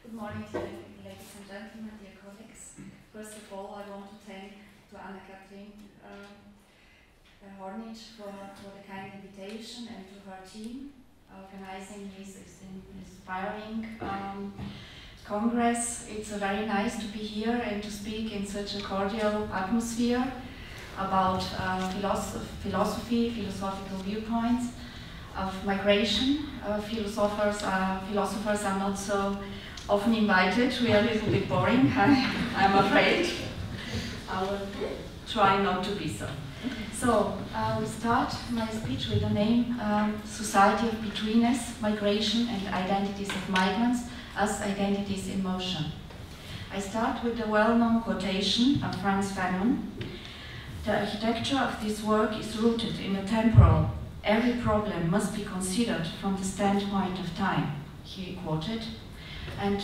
Good morning, ladies and gentlemen, dear colleagues. First of all, I want to thank to Anna-Kathrin Hornich for the kind invitation and to her team organizing this inspiring Congress. It's very nice to be here and to speak in such a cordial atmosphere about philosophical viewpoints of migration. Philosophers are not so often invited. We are a little bit boring, I'm afraid. I will try not to be so. So, I will start my speech with the name Society of Betweenness, Migration and Identities of Migrants as Identities in Motion. I start with the well-known quotation of Frantz Fanon. The architecture of this work is rooted in a temporal. Every problem must be considered from the standpoint of time, he quoted. And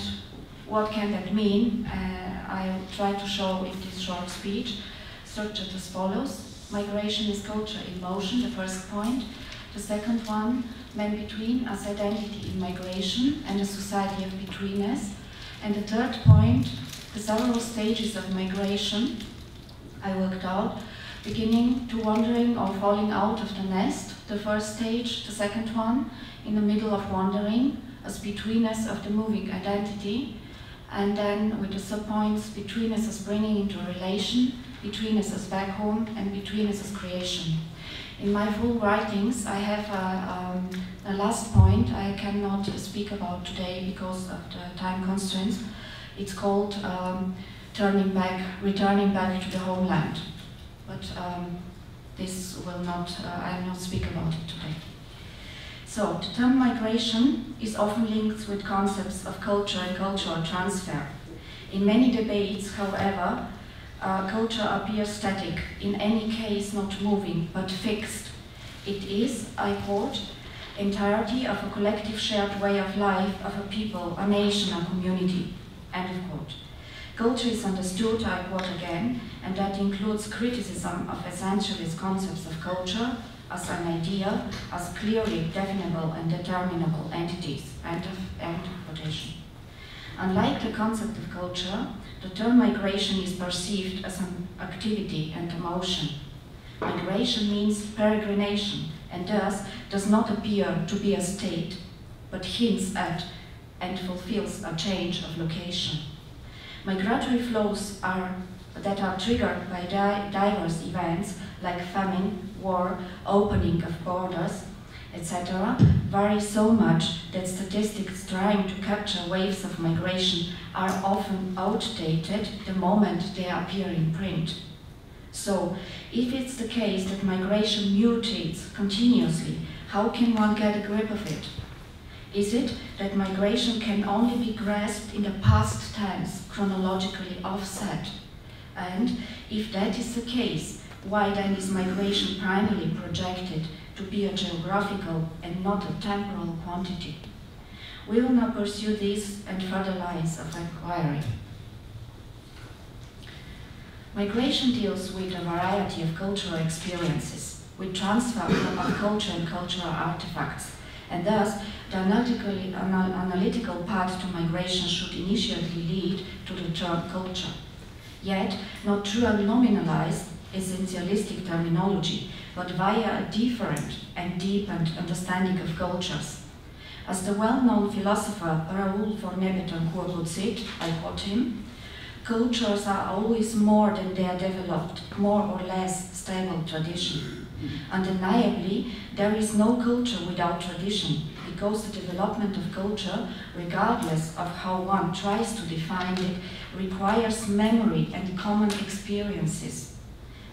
what can that mean? I will try to show in this short speech, structured as follows. Migration is culture in motion, the first point. The second one, man between as identity in migration and a society of betweenness. And the third point, the several stages of migration I worked out, beginning to wandering or falling out of the nest, the first stage, the second one, in the middle of wandering, as betweenness of the moving identity, and then with the subpoints, betweenness as bringing into a relation, betweenness as back home, and betweenness as creation. In my full writings, I have a last point I cannot speak about today because of the time constraints. It's called returning back to the homeland. But this will not, I will not speak about it today. So, the term migration is often linked with concepts of culture and cultural transfer. In many debates, however, culture appears static, in any case not moving, but fixed. It is, I quote, entirety of a collective shared way of life of a people, a nation, a community, end of quote. Culture is understood, I quote again, and that includes criticism of essentialist concepts of culture as an idea, as clearly definable and determinable entities, end of quotation. Unlike the concept of culture, the term migration is perceived as an activity and emotion. Migration means peregrination, and thus does not appear to be a state, but hints at and fulfills a change of location. Migratory flows that are triggered by diverse events like famine, war, opening of borders, etc., vary so much that statistics trying to capture waves of migration are often outdated the moment they appear in print. So, if it's the case that migration mutates continuously, how can one get a grip of it? Is it that migration can only be grasped in the past tense, chronologically offset? And if that is the case, why then is migration primarily projected to be a geographical and not a temporal quantity? We will now pursue these and further lines of inquiry. Migration deals with a variety of cultural experiences, with transfer of culture and cultural artifacts, and thus the analytical path to migration should initially lead to the term culture. Yet, not through a nominalized, essentialistic terminology, but via a different and deepened understanding of cultures. As the well-known philosopher Raoul Vaughan-Betancourt puts it, I quote him, cultures are always more than their developed, more or less stable tradition. Undeniably, there is no culture without tradition, because the development of culture, regardless of how one tries to define it, requires memory and common experiences.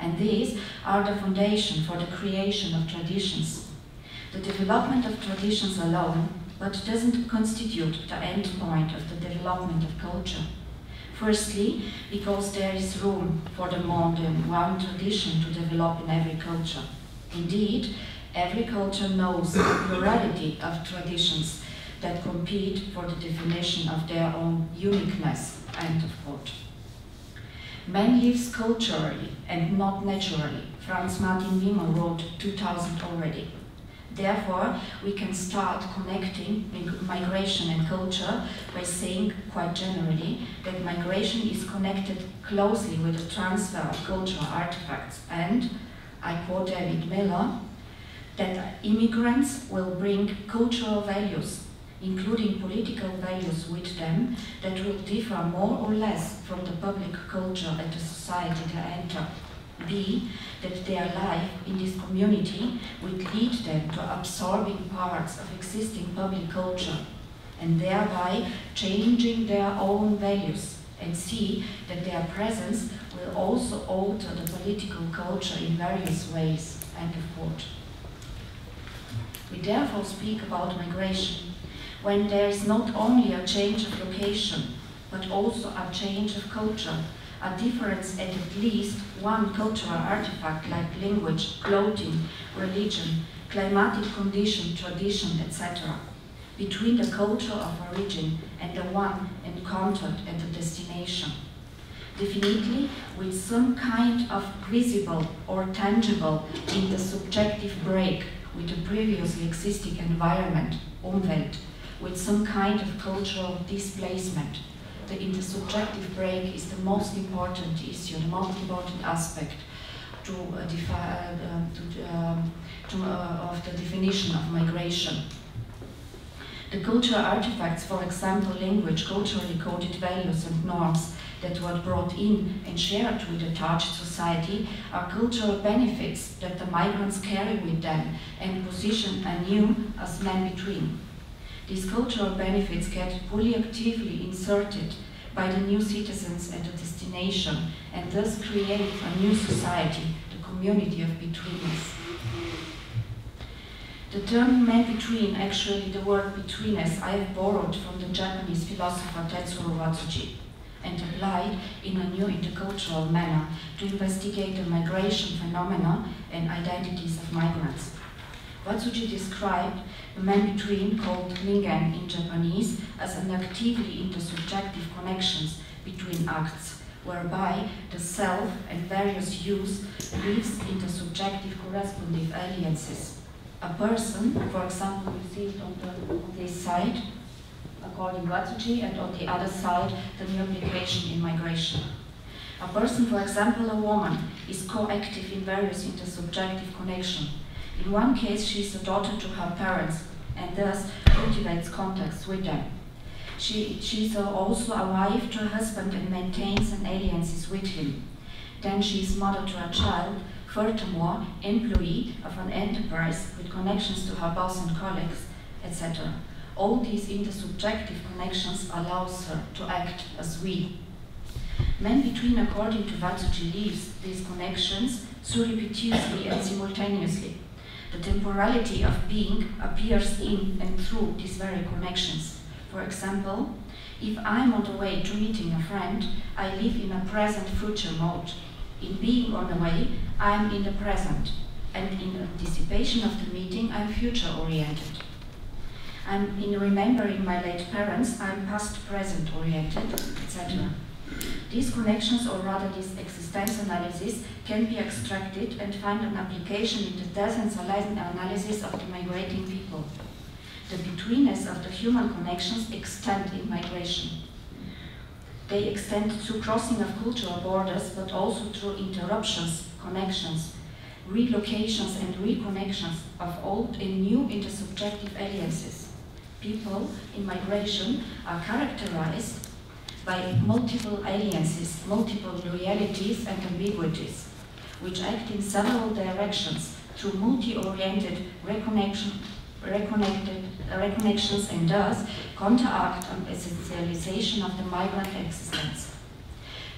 And these are the foundation for the creation of traditions. The development of traditions alone, but doesn't constitute the end point of the development of culture. Firstly, because there is room for the more than one tradition to develop in every culture. Indeed, every culture knows the plurality of traditions that compete for the definition of their own uniqueness, end of quote. Man lives culturally and not naturally, Franz Martin Wimmer wrote 2000 already. Therefore, we can start connecting migration and culture by saying quite generally that migration is connected closely with the transfer of cultural artifacts, and, I quote David Miller, that immigrants will bring cultural values, including political values, with them that will differ more or less from the public culture and the society they enter. B, that their life in this community will lead them to absorbing parts of existing public culture and thereby changing their own values. And C, that their presence will also alter the political culture in various ways. End of quote. We therefore speak about migration when there is not only a change of location, but also a change of culture, a difference at least one cultural artifact like language, clothing, religion, climatic condition, tradition, etc., between the culture of origin and the one encountered at the destination. Definitely with some kind of visible or tangible intersubjective break with the previously existing environment, Umwelt, with some kind of cultural displacement. The intersubjective break is the most important issue, the most important aspect of the definition of migration. The cultural artifacts, for example, language, culturally coded values and norms that were brought in and shared with the target society, are cultural benefits that the migrants carry with them and position anew as men between. These cultural benefits get fully actively inserted by the new citizens at the destination and thus create a new society, the community of Betweenness. The term man between, actually the word betweenness, I have borrowed from the Japanese philosopher Tetsuro Watsuji and applied in a new intercultural manner to investigate the migration phenomena and identities of migrants. Watsuji described the man between, called ningen in Japanese, as an actively intersubjective connections between acts, whereby the self and various use lives intersubjective corresponding alliances. A person, for example, you see it on this side, according to Watsuji, and on the other side, the new application in migration. A person, for example, a woman, is co-active in various intersubjective connections. In one case, she is a daughter to her parents and thus cultivates contacts with them. She is also a wife to a husband and maintains an alliances with him. Then she is mother to a child, furthermore, employee of an enterprise with connections to her boss and colleagues, etc. All these intersubjective connections allows her to act as we. Man between, according to Watsuji, leaves these connections surreptitiously and simultaneously. The temporality of being appears in and through these very connections. For example, if I'm on the way to meeting a friend, I live in a present-future mode. In being on the way, I'm in the present, and in anticipation of the meeting, I'm future-oriented. In remembering my late parents, I'm past-present oriented, etc. These connections, or rather this existence analysis, can be extracted and find an application in the decentralized analysis of the migrating people. The betweenness of the human connections extend in migration. They extend through crossing of cultural borders, but also through interruptions, connections, relocations and reconnections of old and new intersubjective alliances. People in migration are characterized by multiple alliances, multiple loyalties and ambiguities, which act in several directions through multi-oriented reconnections and thus counteract an essentialization of the migrant existence.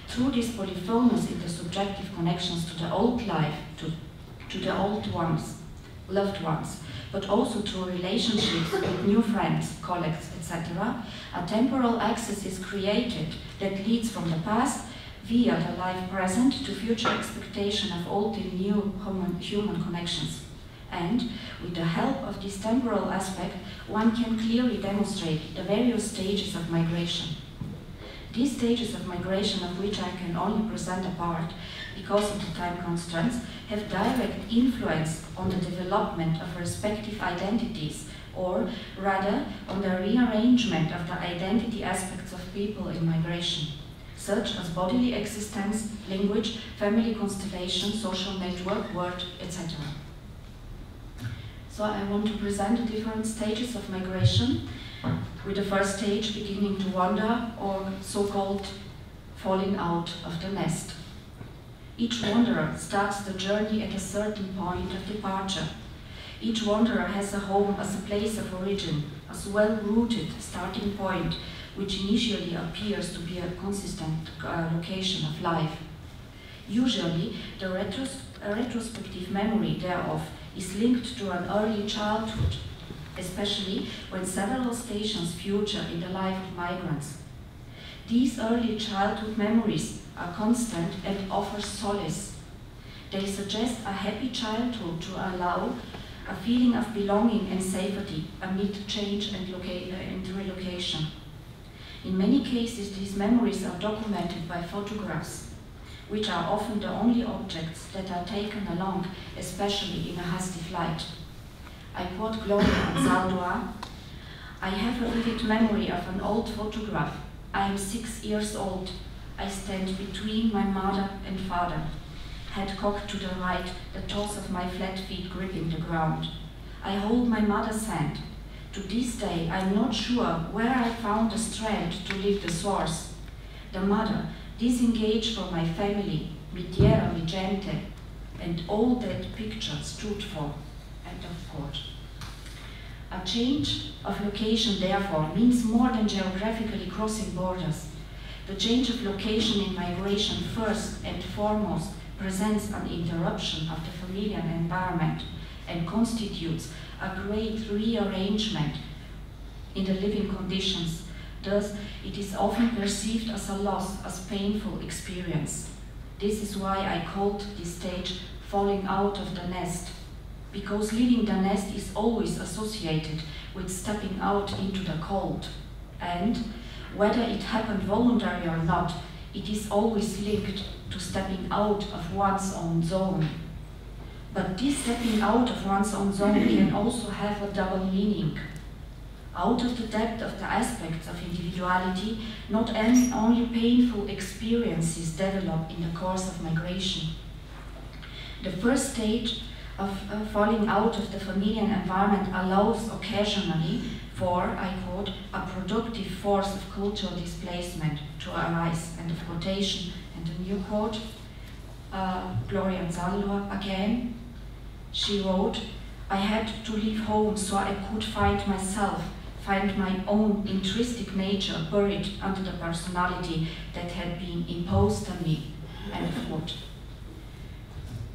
Through these polyphonous intersubjective connections to the old life, to the old ones, loved ones, but also through relationships with new friends, colleagues, etc., a temporal axis is created that leads from the past via the life present to future expectation of old and new human connections. And with the help of this temporal aspect, one can clearly demonstrate the various stages of migration. These stages of migration, of which I can only present a part, because of the time constraints, have direct influence on the development of respective identities, or rather on the rearrangement of the identity aspects of people in migration, such as bodily existence, language, family constellation, social network, word, etc. So I want to present the different stages of migration, with the first stage beginning to wander, or so-called falling out of the nest. Each wanderer starts the journey at a certain point of departure. Each wanderer has a home as a place of origin, as a well-rooted starting point, which initially appears to be a consistent location of life. Usually, the retrospective memory thereof is linked to an early childhood, especially when several stations feature in the life of migrants. These early childhood memories are constant and offer solace. They suggest a happy childhood to allow a feeling of belonging and safety amid change and relocation. In many cases, these memories are documented by photographs, which are often the only objects that are taken along, especially in a hasty flight. I quote Gloria Anzaldúa, "I have a vivid memory of an old photograph. I am 6 years old. I stand between my mother and father. Head cocked to the right, the toes of my flat feet gripping the ground. I hold my mother's hand. To this day, I am not sure where I found the strength to leave the source. The mother, disengaged from my family, mi tierra, mi gente, and all that picture stood for." End of quote. A change of location, therefore, means more than geographically crossing borders. The change of location in migration first and foremost presents an interruption of the familiar environment and constitutes a great rearrangement in the living conditions. Thus, it is often perceived as a loss, as painful experience. This is why I called this stage falling out of the nest, because leaving the nest is always associated with stepping out into the cold. And whether it happened voluntarily or not, it is always linked to stepping out of one's own zone. But this stepping out of one's own zone can also have a double meaning. Out of the depth of the aspects of individuality, not only painful experiences develop in the course of migration. The first stage of falling out of the familiar environment allows occasionally for, I quote, "a productive force of cultural displacement to arise," end of quotation. And a new quote, Gloria Anzaldúa again. She wrote, "I had to leave home so I could find myself, find my own intrinsic nature buried under the personality that had been imposed on me," end of quote.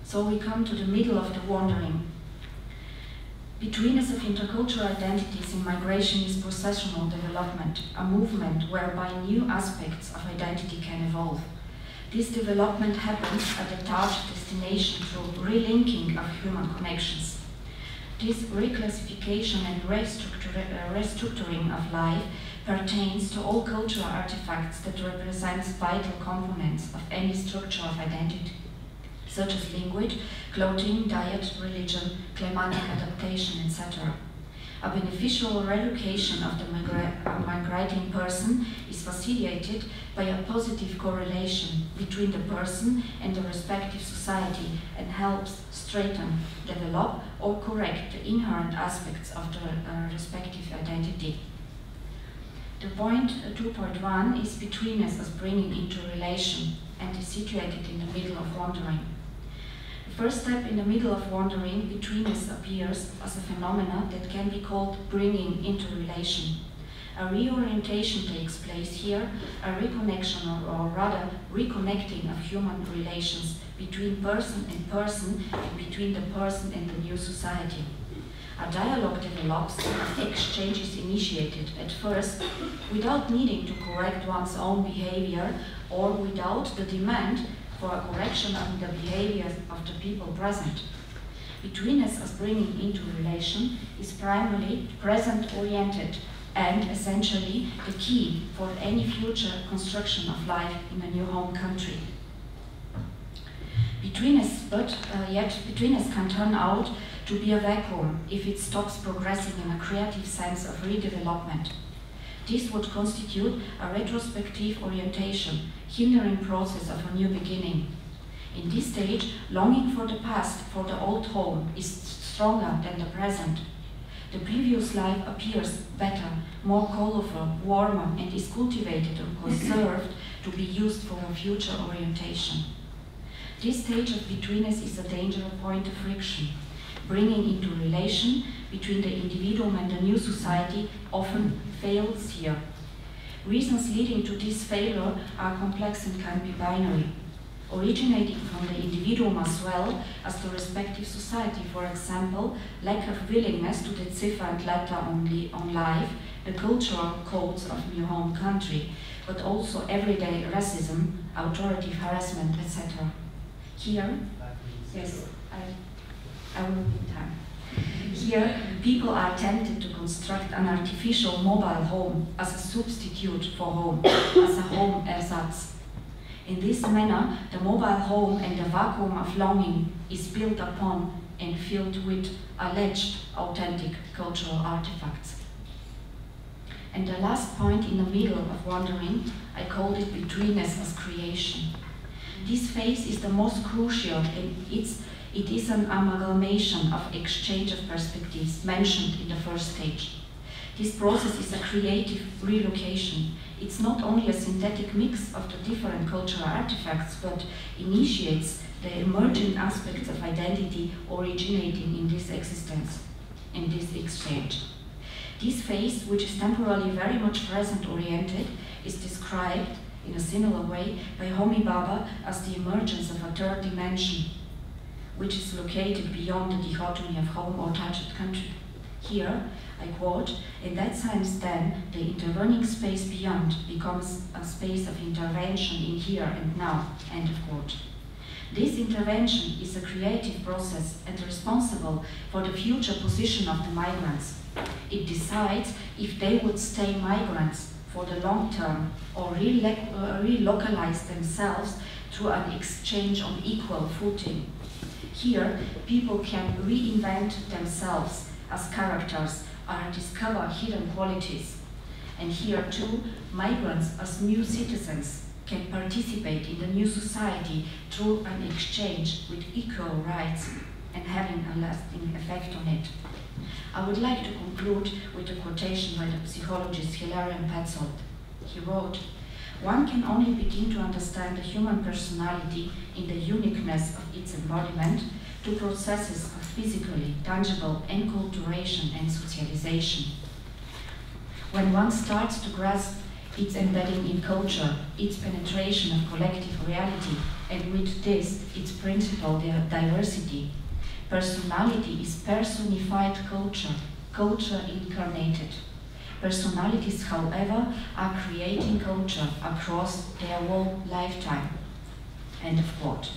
So we come to the middle of the wandering. Betweenness of intercultural identities in migration is processional development, a movement whereby new aspects of identity can evolve. This development happens at the target destination through relinking of human connections. This reclassification and restructuring of life pertains to all cultural artifacts that represent vital components of any structure of identity, such as language, clothing, diet, religion, climatic adaptation, etc. A beneficial relocation of the migrating person is facilitated by a positive correlation between the person and the respective society and helps straighten, develop, or correct the inherent aspects of the respective identity. The point 2.1 is betweenness as bringing into relation and is situated in the middle of wandering. The first step in the middle of wandering, betweenness, appears as a phenomenon that can be called bringing into relation. A reorientation takes place here, a reconnection or rather reconnecting of human relations between person and between the person and the new society. A dialogue develops and exchange is initiated at first without needing to correct one's own behavior or without the demand for a correction of the behavior of the people present. Betweenness as bringing into relation is primarily present-oriented and essentially the key for any future construction of life in a new home country. Yet betweenness can turn out to be a vacuum if it stops progressing in a creative sense of redevelopment. This would constitute a retrospective orientation, hindering process of a new beginning. In this stage, longing for the past, for the old home, is stronger than the present. The previous life appears better, more colorful, warmer, and is cultivated and conserved to be used for a future orientation. This stage of betweenness is a dangerous point of friction. Bringing into relation between the individual and the new society often fails here. Reasons leading to this failure are complex and can be binary. Originating from the individual as well as the respective society, for example, lack of willingness to decipher and letter on life the cultural codes of new home country, but also everyday racism, authoritative harassment, etc. Here, yes, I will repeat time. Here, people are tempted to construct an artificial mobile home as a substitute for home, as a home ersatz. In this manner, the mobile home and the vacuum of longing is built upon and filled with alleged authentic cultural artifacts. And the last point in the middle of wandering, I called it betweenness as creation. This phase is the most crucial, and it is an amalgamation of exchange of perspectives mentioned in the first stage. This process is a creative relocation. It's not only a synthetic mix of the different cultural artifacts, but initiates the emerging aspects of identity originating in this existence, in this exchange. This phase, which is temporally very much present-oriented, is described in a similar way by Homi Bhabha as the emergence of a third dimension, which is located beyond the dichotomy of home or touched country. Here, I quote, "In that sense then, the intervening space beyond becomes a space of intervention in here and now," end of quote. This intervention is a creative process and responsible for the future position of the migrants. It decides if they would stay migrants for the long term or relocalize themselves through an exchange on equal footing. Here, people can reinvent themselves as characters or discover hidden qualities. And here too, migrants as new citizens can participate in the new society through an exchange with equal rights and having a lasting effect on it. I would like to conclude with a quotation by the psychologist Hilarion Petzold. He wrote, "One can only begin to understand the human personality in the uniqueness of its embodiment to processes of physically tangible enculturation and socialization. When one starts to grasp its embedding in culture, its penetration of collective reality, and with this, its principal diversity, personality is personified culture, culture incarnated. Personalities, however, are creating culture across their whole lifetime." End of quote.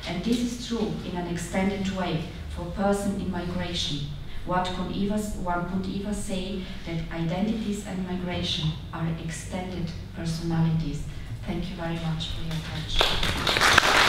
And this is true in an extended way for a person in migration. One could even say that identities and migration are extended personalities. Thank you very much for your attention.